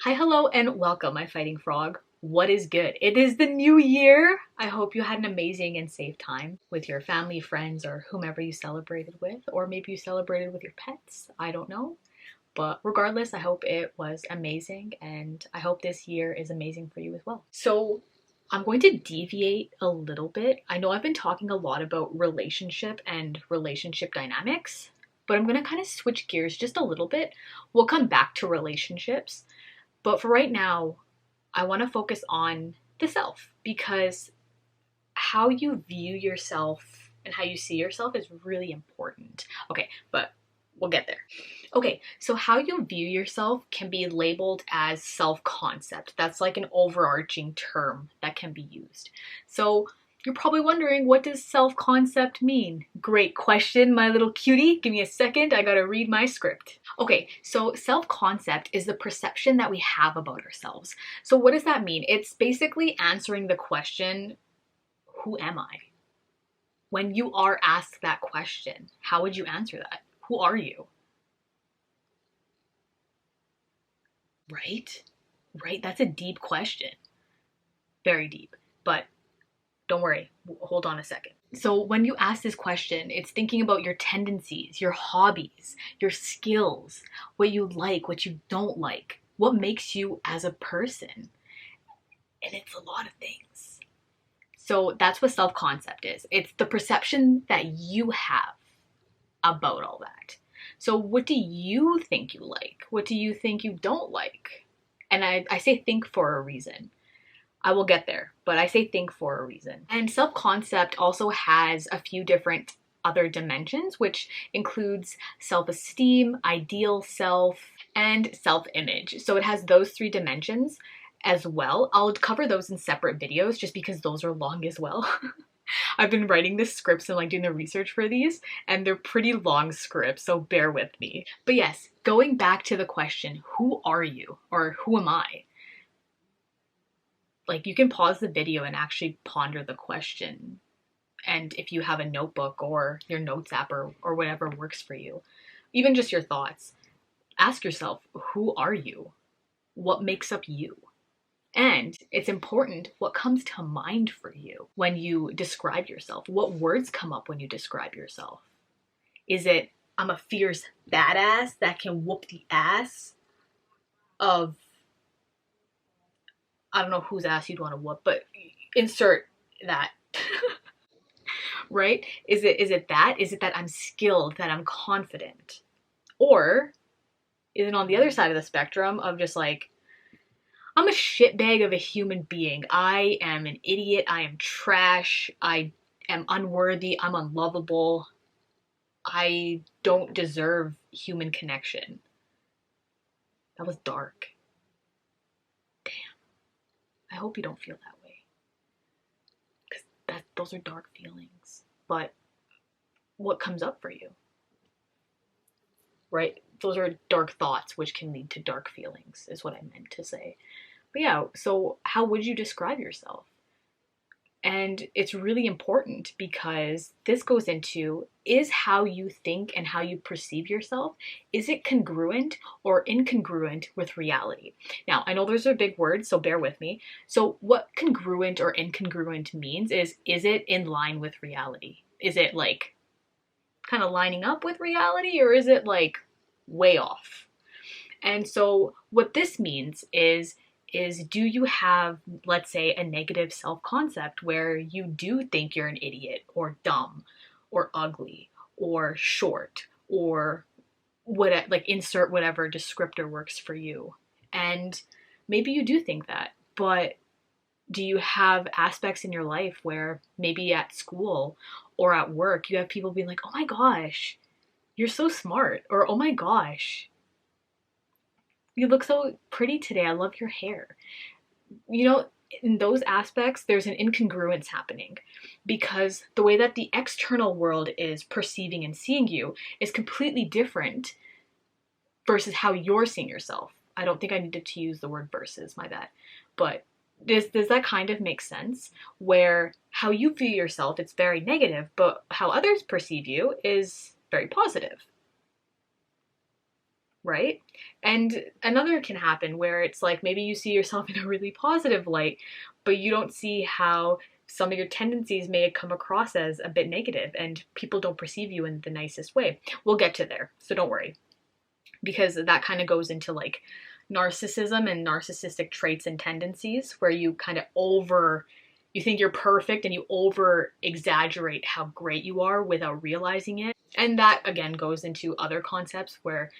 Hi, hello, and welcome, my fighting frog. What is good? It is the new year. I hope you had an amazing and safe time with your family, friends, or whomever you celebrated with, or maybe you celebrated with your pets. I don't know. But regardless, I hope it was amazing, and I hope this year is amazing for you as well. So, I'm going to deviate a little bit. I know I've been talking a lot about relationship and relationship dynamics, but I'm going to kind of switch gears just a little bit. We'll come back to relationships. But for right now, I want to focus on the self because how you view yourself and how you see yourself is really important. Okay, but we'll get there. Okay, so how you view yourself can be labeled as self-concept. That's like an overarching term that can be used. So you're probably wondering, what does self-concept mean? Great question, my little cutie. Give me a second, I gotta read my script. Okay, so self-concept is the perception that we have about ourselves. So what does that mean? It's basically answering the question, who am I? When you are asked that question, how would you answer that? Who are you? Right? Right? That's a deep question. Very deep. But don't worry, hold on a second. So when you ask this question, it's thinking about your tendencies, your hobbies, your skills, what you like, what you don't like, what makes you as a person. And it's a lot of things. So that's what self-concept is. It's the perception that you have about all that. So what do you think you like? What do you think you don't like? And I say think for a reason. I will get there, but I say think for a reason. And self-concept also has a few different other dimensions, which includes self-esteem, ideal self, and self-image. So it has those three dimensions as well. I'll cover those in separate videos just because those are long as well. I've been writing the scripts and doing the research for these, and they're pretty long scripts, so bear with me. But yes, going back to the question, who are you? Or who am I? You can pause the video and actually ponder the question. And if you have a notebook or your notes app or whatever works for you, even just your thoughts, ask yourself, who are you? What makes up you? And it's important what comes to mind for you when you describe yourself. What words come up when you describe yourself? Is it, I'm a fierce badass that can whoop the ass of, I don't know whose ass you'd want to whoop, but insert that. Right? Is it that? Is it that I'm skilled, that I'm confident? Or is it on the other side of the spectrum of just I'm a shitbag of a human being. I am an idiot. I am trash. I am unworthy. I'm unlovable. I don't deserve human connection. That was dark. Damn. I hope you don't feel that way. Because those are dark feelings. But what comes up for you? Right? Those are dark thoughts, which can lead to dark feelings, is what I meant to say. But yeah, so how would you describe yourself? And it's really important because this goes into, is how you think and how you perceive yourself, is it congruent or incongruent with reality? Now, I know those are big words, so bear with me. So what congruent or incongruent means is it in line with reality? Is it kind of lining up with reality, or is it way off? And so what this means is do you have, let's say, a negative self-concept where you do think you're an idiot or dumb or ugly or short or insert whatever descriptor works for you. And maybe you do think that, but do you have aspects in your life where maybe at school or at work you have people being like, oh my gosh, you're so smart, or oh my gosh, you look so pretty today, I love your hair. In those aspects, there's an incongruence happening because the way that the external world is perceiving and seeing you is completely different versus how you're seeing yourself. I don't think I needed to use the word versus, my bad. But does that kind of make sense? Where how you view yourself, it's very negative, but how others perceive you is very positive. Right? And another can happen where it's like maybe you see yourself in a really positive light, but you don't see how some of your tendencies may come across as a bit negative and people don't perceive you in the nicest way. We'll get to there, so don't worry. Because that kind of goes into like narcissism and narcissistic traits and tendencies where you kind of you think you're perfect and you over exaggerate how great you are without realizing it. And that again goes into other concepts where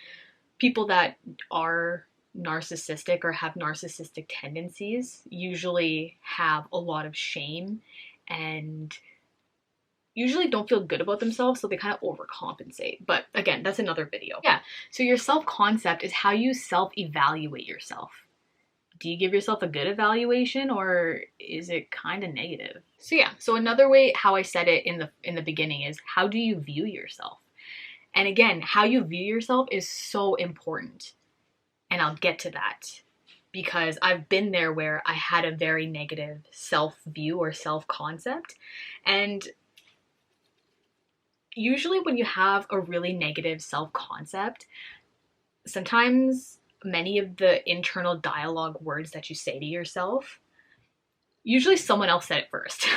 people that are narcissistic or have narcissistic tendencies usually have a lot of shame and usually don't feel good about themselves, so they kind of overcompensate. But again, that's another video. Yeah, so your self-concept is how you self-evaluate yourself. Do you give yourself a good evaluation or is it kind of negative? So yeah, so another way how I said it in the beginning is how do you view yourself? And again, how you view yourself is so important. And I'll get to that because I've been there where I had a very negative self-view or self-concept. And usually when you have a really negative self-concept, sometimes many of the internal dialogue words that you say to yourself, usually someone else said it first.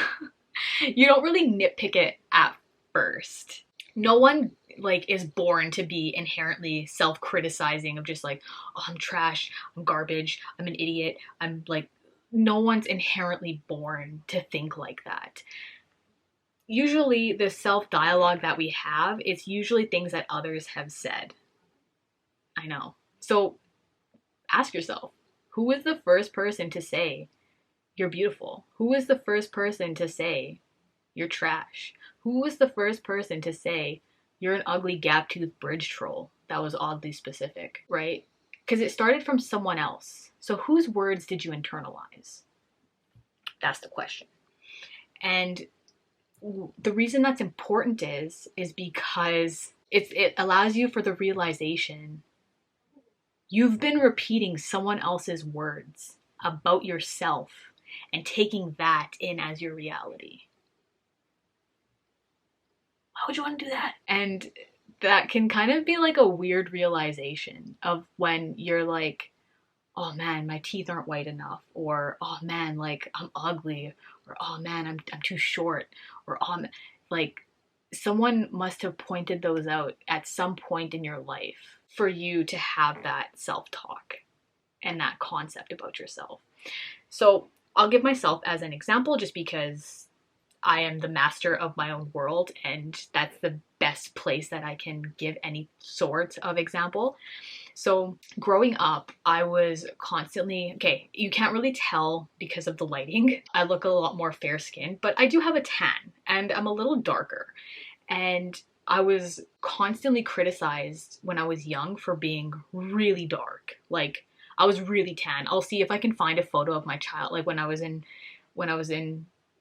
You don't really nitpick it at first. No one like is born to be inherently self-criticizing of just like, oh, I'm trash, I'm garbage, I'm an idiot, I'm like, no one's inherently born to think like that. Usually the self-dialogue that we have, it's usually things that others have said. I know. So ask yourself, who was the first person to say you're beautiful? Who was the first person to say you're trash? Who was the first person to say you're an ugly gap-toothed bridge troll? That was oddly specific, right? Because it started from someone else. So whose words did you internalize? That's the question. And the reason that's important is because it allows you for the realization you've been repeating someone else's words about yourself and taking that in as your reality. Why would you want to do that? And that can kind of be like a weird realization of when you're like, oh man, my teeth aren't white enough, or oh man, like I'm ugly, or oh man, I'm too short, or like someone must have pointed those out at some point in your life for you to have that self-talk and that concept about yourself. So I'll give myself as an example just because I am the master of my own world and that's the best place that I can give any sort of example. So growing up, I was constantly, okay, you can't really tell because of the lighting. I look a lot more fair-skinned, but I do have a tan and I'm a little darker. And I was constantly criticized when I was young for being really dark. Like I was really tan. I'll see if I can find a photo of my child. Like when I was in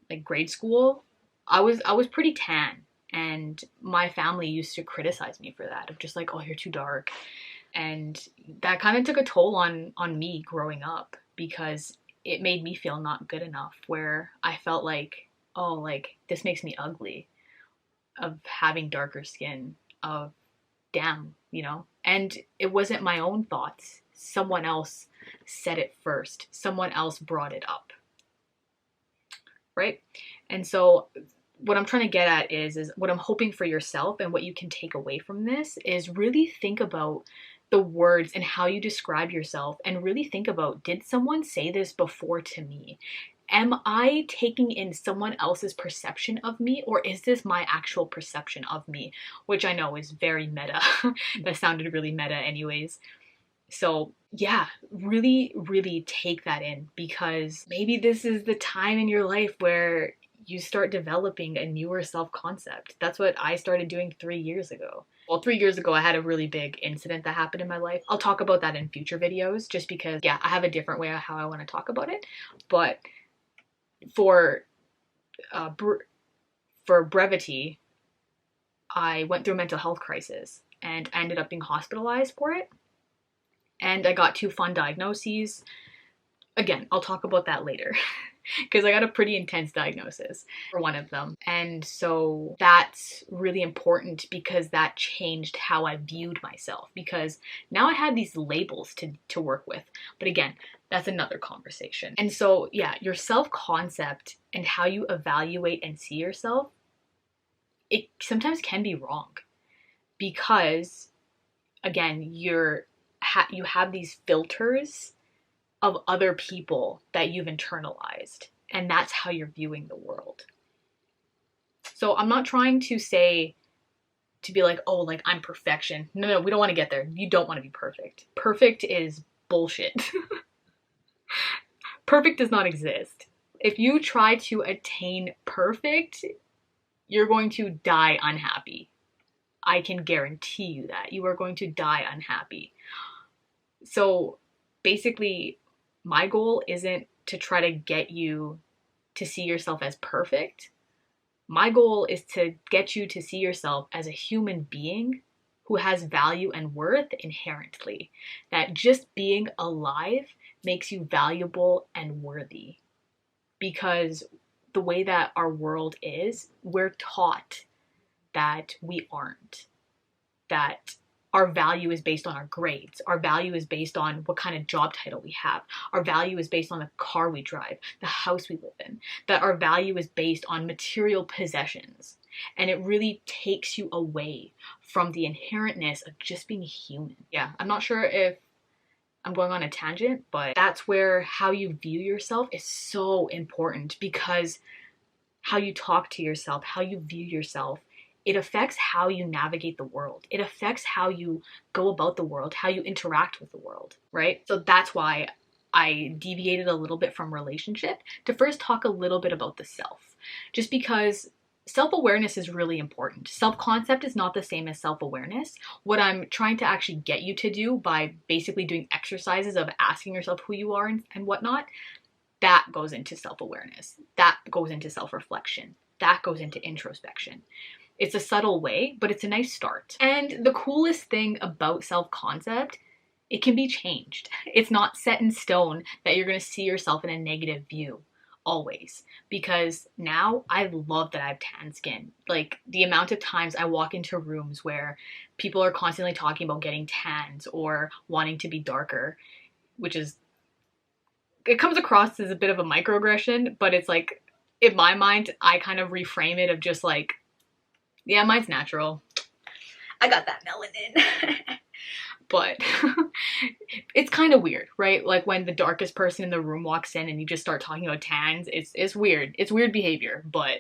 like grade school, I was pretty tan. And my family used to criticize me for that, of just like, oh, you're too dark. And that kind of took a toll on me growing up because it made me feel not good enough, where I felt like, oh, like this makes me ugly of having darker skin, of damn, you know? And it wasn't my own thoughts. Someone else said it first. Someone else brought it up. Right? And so what I'm trying to get at is what I'm hoping for yourself and what you can take away from this is really think about the words and how you describe yourself and really think about, did someone say this before to me? Am I taking in someone else's perception of me, or is this my actual perception of me? Which I know is very meta. That sounded really meta anyways. So yeah, really, really take that in, because maybe this is the time in your life where you start developing a newer self-concept. That's what I started doing 3 years ago. Well, 3 years ago, I had a really big incident that happened in my life. I'll talk about that in future videos just because, yeah, I have a different way of how I want to talk about it. But for brevity, I went through a mental health crisis and I ended up being hospitalized for it. And I got 2 fun diagnoses. Again, I'll talk about that later. because I got a pretty intense diagnosis for one of them. And so that's really important because that changed how I viewed myself, because now I had these labels to work with. But again, that's another conversation. And so, yeah, your self-concept and how you evaluate and see yourself, it sometimes can be wrong because, again, you have these filters of other people that you've internalized, and that's how you're viewing the world. So I'm not trying to say to be like, oh, like I'm perfection. No, we don't want to get there. You don't want to be perfect. Perfect is bullshit. Perfect does not exist. If you try to attain perfect, you're going to die unhappy. I can guarantee you that. You are going to die unhappy. So basically, my goal isn't to try to get you to see yourself as perfect. My goal is to get you to see yourself as a human being who has value and worth inherently. That just being alive makes you valuable and worthy. Because the way that our world is, we're taught that we aren't. That our value is based on our grades. Our value is based on what kind of job title we have. Our value is based on the car we drive, the house we live in. That our value is based on material possessions. And it really takes you away from the inherentness of just being human. Yeah, I'm not sure if I'm going on a tangent, but that's where how you view yourself is so important, because how you talk to yourself, how you view yourself, it affects how you navigate the world. It affects how you go about the world, how you interact with the world, right? So that's why I deviated a little bit from relationship to first talk a little bit about the self. Just because self-awareness is really important. Self-concept is not the same as self-awareness. What I'm trying to actually get you to do by basically doing exercises of asking yourself who you are and whatnot, that goes into self-awareness. That goes into self-reflection. That goes into introspection. It's a subtle way, but it's a nice start. And the coolest thing about self-concept, it can be changed. It's not set in stone that you're going to see yourself in a negative view always. Because now I love that I have tan skin. Like the amount of times I walk into rooms where people are constantly talking about getting tans or wanting to be darker, which is, it comes across as a bit of a microaggression, but it's like, in my mind, I kind of reframe it of just like, yeah, mine's natural. I got that melanin. But it's kind of weird, right? Like when the darkest person in the room walks in and you just start talking about tans, it's weird. It's weird behavior, but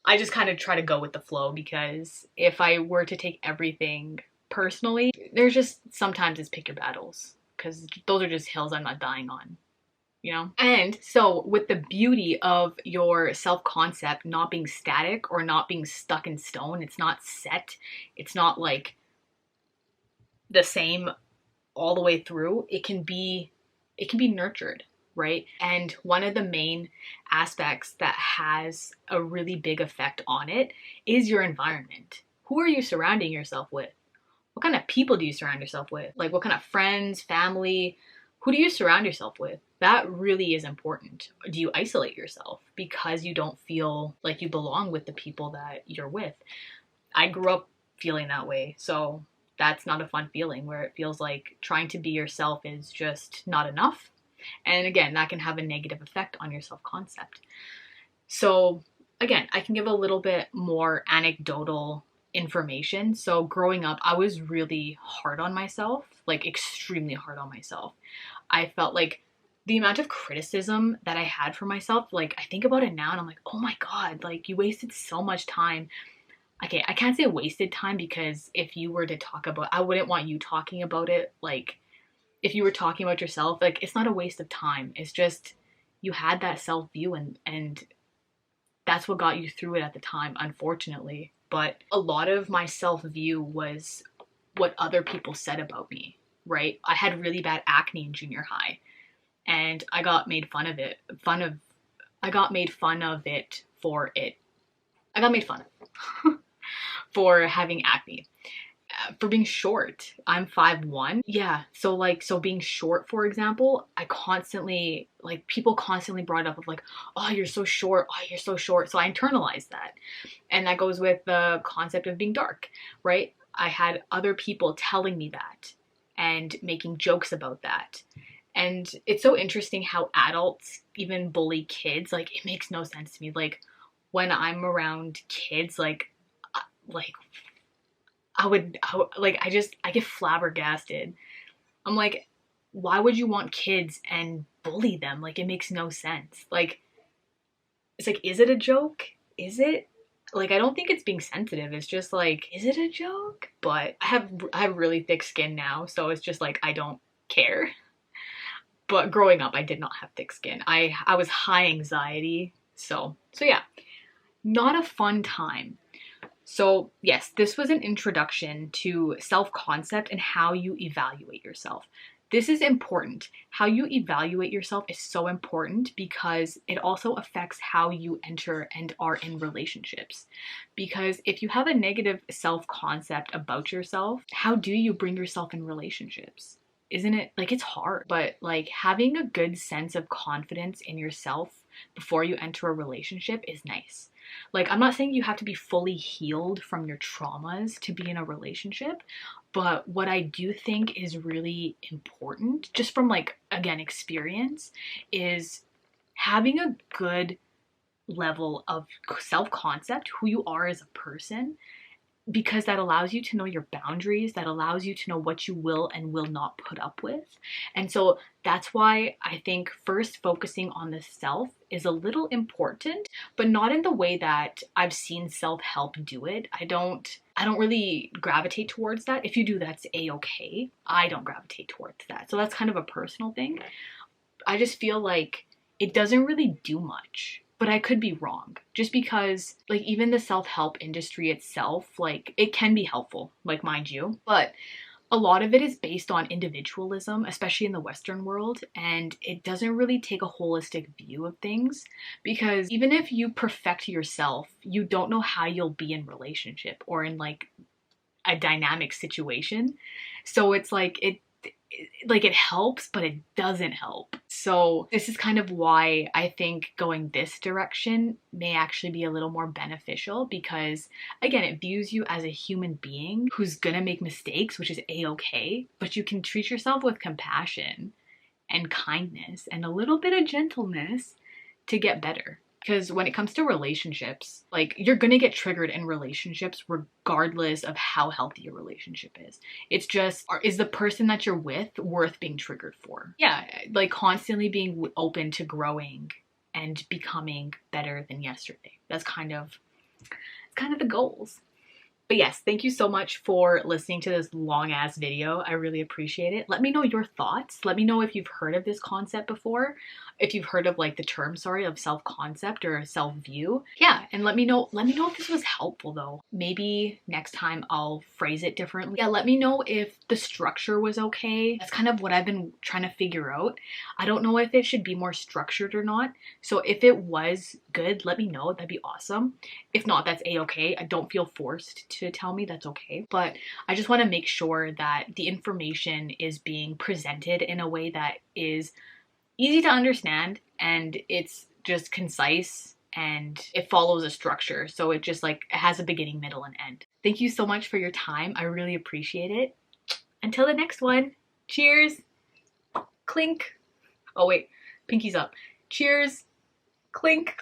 I just kind of try to go with the flow, because if I were to take everything personally, there's just sometimes it's pick your battles, because those are just hills I'm not dying on. You know? And so with the beauty of your self-concept not being static or not being stuck in stone, it's not set, it's not like the same all the way through, it can be nurtured, right? And one of the main aspects that has a really big effect on it is your environment. Who are you surrounding yourself with? What kind of people do you surround yourself with? Like what kind of friends, family, who do you surround yourself with? That really is important. Do you isolate yourself because you don't feel like you belong with the people that you're with? I grew up feeling that way, so that's not a fun feeling, where it feels like trying to be yourself is just not enough. And again, that can have a negative effect on your self-concept. So again, I can give a little bit more anecdotal information. So growing up, I was really hard on myself, like extremely hard on myself. I felt like the amount of criticism that I had for myself, like I think about it now and I'm like, oh my God, like you wasted so much time. Okay, I can't say wasted time, because if you were to talk about, I wouldn't want you talking about it. Like if you were talking about yourself, like it's not a waste of time. It's just you had that self-view and that's what got you through it at the time, unfortunately. But a lot of my self-view was what other people said about me, right? I had really bad acne in junior high, and I got made fun of it. I got made fun of it for it. I got made fun of for having acne. for being short. I'm 5'1". Yeah, so like, so being short, for example, I constantly, like, people constantly brought up of like, oh, you're so short, oh, you're so short. So I internalized that. And that goes with the concept of being dark, right? I had other people telling me that and making jokes about that. And it's so interesting how adults even bully kids. Like, it makes no sense to me. Like, when I'm around kids, like like, I get flabbergasted. I'm like, why would you want kids and bully them? Like, it makes no sense. Like, it's like, is it a joke? Is it? Like, I don't think it's being sensitive. It's just like, is it a joke? But I have really thick skin now, so it's just like, I don't care. But growing up, I did not have thick skin. I was high anxiety. So yeah, not a fun time. So yes, this was an introduction to self-concept and how you evaluate yourself. This is important. How you evaluate yourself is so important because it also affects how you enter and are in relationships. Because if you have a negative self-concept about yourself, how do you bring yourself in relationships? Isn't it, like, it's hard, but like, having a good sense of confidence in yourself before you enter a relationship is nice. Like, I'm not saying you have to be fully healed from your traumas to be in a relationship, but what I do think is really important, just from, like, again, experience, is having a good level of self-concept, who you are as a person, because that allows you to know your boundaries, that allows you to know what you will and will not put up with. And so that's why I think first focusing on the self is a little important, but not in the way that I've seen self-help do it. I don't really gravitate towards that. If you do, that's a-okay. I don't gravitate towards that. So that's kind of a personal thing. I just feel like it doesn't really do much. But I could be wrong. Just because, like, even the self-help industry itself, like, it can be helpful, like, mind you. But a lot of it is based on individualism, especially in the Western world, and it doesn't really take a holistic view of things. Because even if you perfect yourself, you don't know how you'll be in relationship or in, like, a dynamic situation. So it's like, it helps, but it doesn't help. So this is kind of why I think going this direction may actually be a little more beneficial, because again, it views you as a human being who's gonna make mistakes, which is a-okay, but you can treat yourself with compassion and kindness and a little bit of gentleness to get better. Because when it comes to relationships, like, you're gonna get triggered in relationships regardless of how healthy your relationship is. It's just, is the person that you're with worth being triggered for? Yeah, like, constantly being open to growing and becoming better than yesterday. That's kind of the goals. But yes, thank you so much for listening to this long ass video. I really appreciate it. Let me know your thoughts. Let me know if you've heard of this concept before. If you've heard of, like, the term, sorry, of self-concept or self-view. Yeah, and let me know if this was helpful though. Maybe next time I'll phrase it differently. Yeah, let me know if the structure was okay. That's kind of what I've been trying to figure out. I don't know if it should be more structured or not. So if it was good, let me know. That'd be awesome. If not, that's a-okay. I don't feel forced to tell me. That's okay. But I just want to make sure that the information is being presented in a way that is easy to understand, and it's just concise, and it follows a structure. So it just, like, it has a beginning, middle, and end. Thank you so much for your time. I really appreciate it. Until the next one, cheers. Clink. Oh wait, pinky's up. Cheers. Clink.